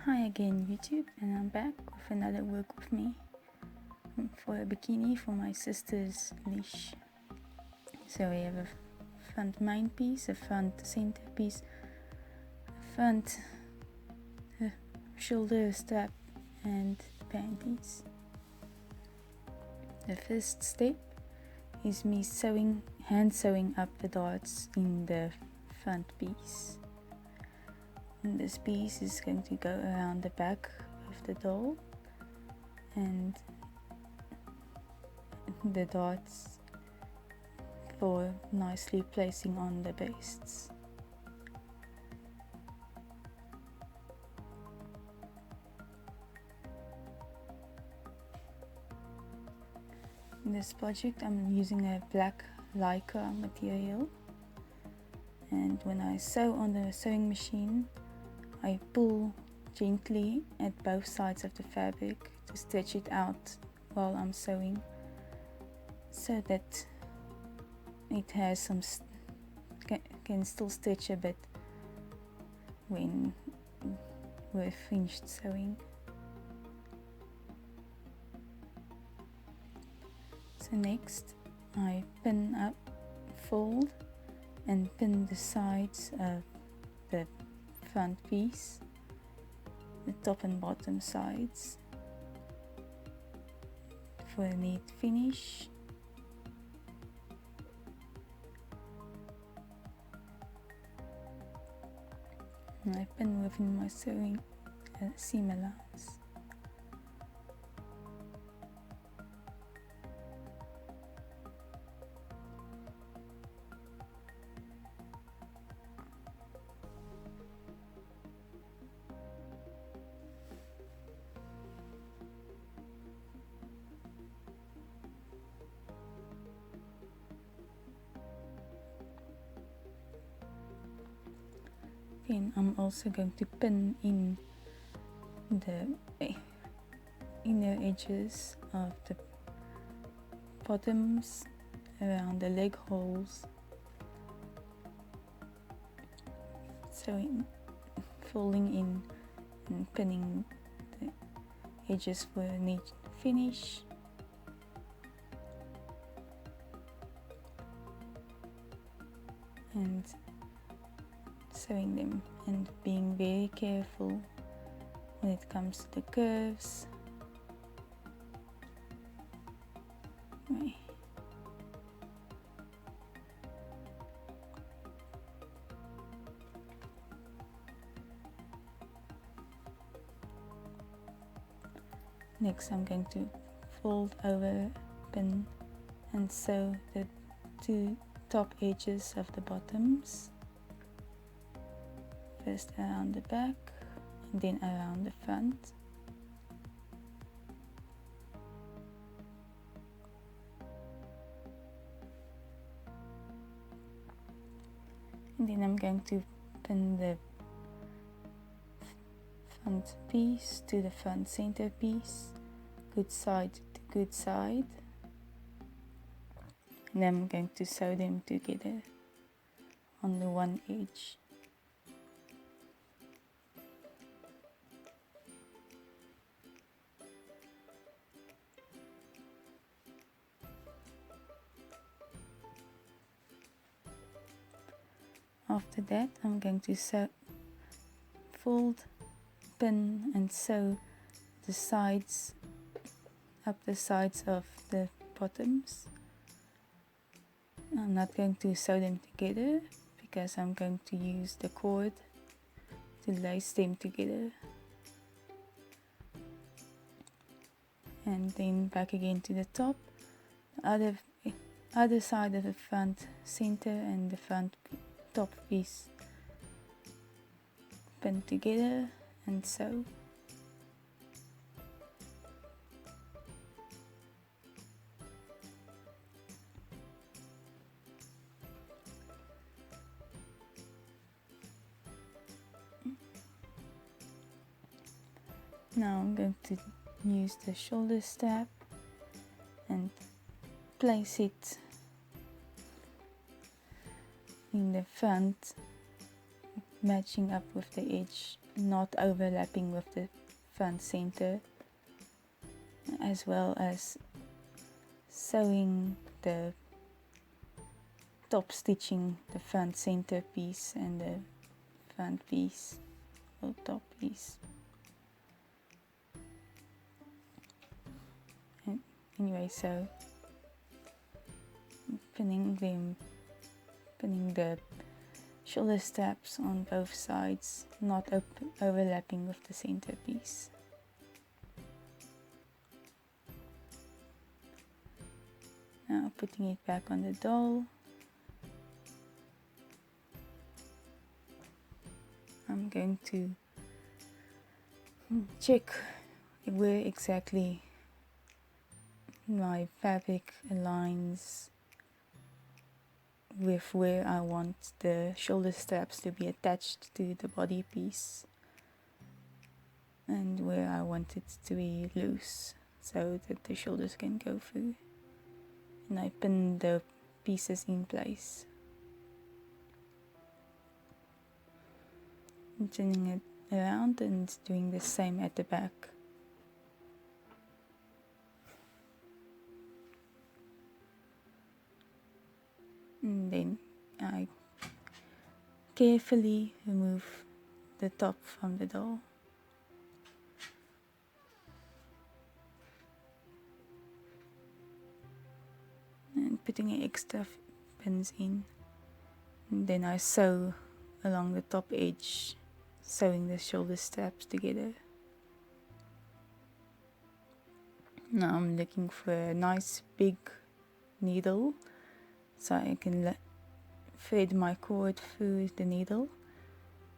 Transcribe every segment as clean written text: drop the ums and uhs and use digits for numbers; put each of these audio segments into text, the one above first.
Hi again YouTube, and I'm back with another work with me for a bikini for my sister's leash. So we have a front main piece, a front center piece, a front shoulder strap and panties. The first step is me hand sewing up the darts in the front piece. And this piece is going to go around the back of the doll and the darts for nicely placing on the bastes. In this project I'm using a black lycra material, and when I sew on the sewing machine I pull gently at both sides of the fabric to stretch it out while I'm sewing, so that it has some can still stretch a bit when we're finished sewing. So next I pin up, fold and pin the sides of the front piece, the top and bottom sides, for a neat finish. And I pin within my sewing seam allowance. Then I'm also going to pin in the inner edges of the bottoms around the leg holes, folding in and pinning the edges for a neat finish. And sewing them and being very careful when it comes to the curves. Right. Next I'm going to fold over, pin and sew the two top edges of the bottoms. First around the back and then around the front. And then I'm going to pin the front piece to the front center piece, good side to good side. And then I'm going to sew them together on the one edge. After that I'm going to fold, pin and sew the sides, up the sides of the bottoms. I'm not going to sew them together because I'm going to use the cord to lace them together. And then back again to the top, the other side of the front center and the front top piece, pin together and sew. Now I'm going to use the shoulder strap and place it in the front, matching up with the edge not overlapping with the front center, as well as sewing the top stitching the front center piece and the front piece or top piece. And anyway, so pinning the shoulder straps on both sides, not overlapping with the center piece. Now putting it back on the doll, I'm going to check where exactly my fabric aligns with where I want the shoulder straps to be attached to the body piece, and where I want it to be loose so that the shoulders can go through. And I pin the pieces in place, turning it around and doing the same at the back. And then I carefully remove the top from the doll. And putting extra pins in. And then I sew along the top edge, sewing the shoulder straps together. Now I'm looking for a nice big needle so I can thread my cord through the needle,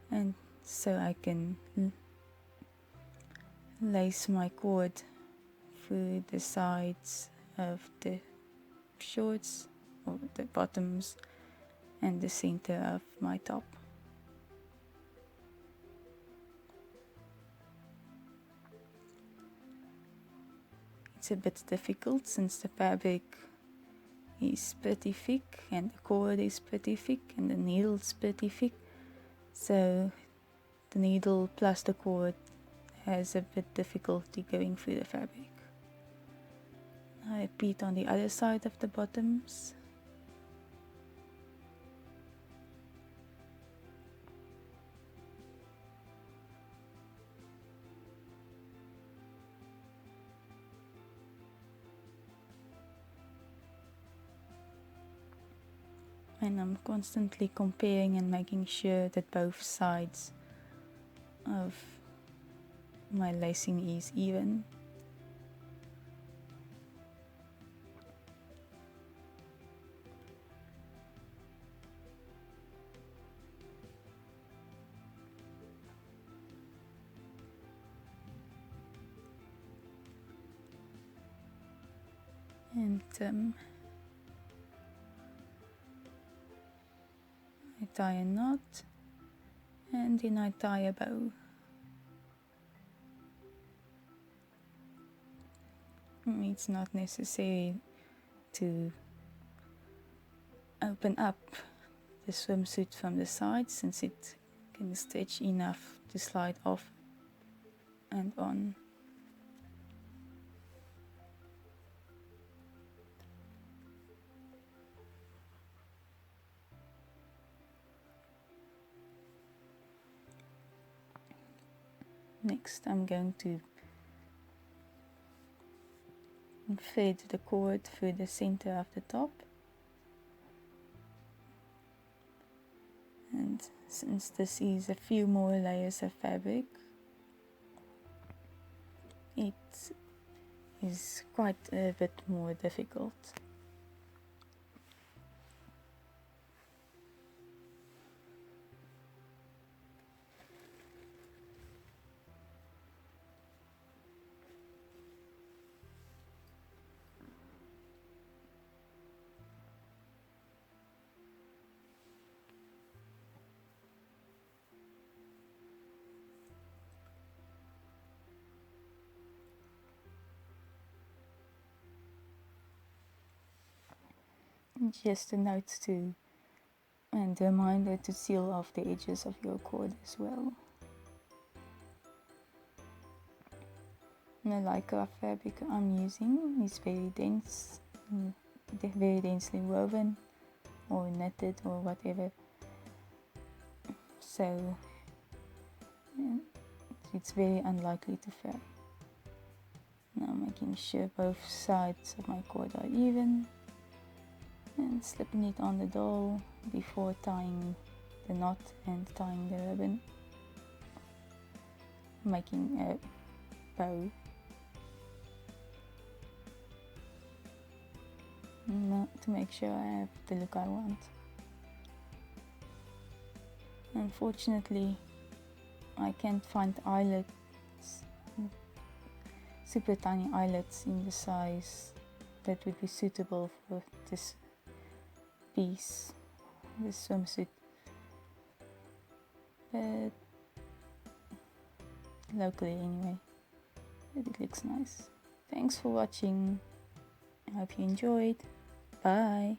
and so I can lace my cord through the sides of the shorts or the bottoms and the center of my top. It's a bit difficult since the fabric is pretty thick and the cord is pretty thick and the needle is pretty thick, so the needle plus the cord has a bit difficulty going through the fabric. I repeat on the other side of the bottoms. And I'm constantly comparing and making sure that both sides of my lacing is even. And I tie a knot and then I tie a bow. It's not necessary to open up the swimsuit from the side since it can stretch enough to slide off and on. Next, I'm going to thread the cord through the center of the top, and since this is a few more layers of fabric, it is quite a bit more difficult. Just a note to, and a reminder to seal off the edges of your cord as well. The lycra fabric I'm using is very dense, very densely woven or knitted or whatever, so it's very unlikely to fray. Now making sure both sides of my cord are even and slipping it on the doll before tying the knot and tying the ribbon, making a bow. Now, to make sure I have the look I want. Unfortunately, I can't find eyelets, super tiny eyelets in the size that would be suitable for this piece, this swimsuit, but locally anyway, but it looks nice. Thanks for watching, I hope you enjoyed, bye!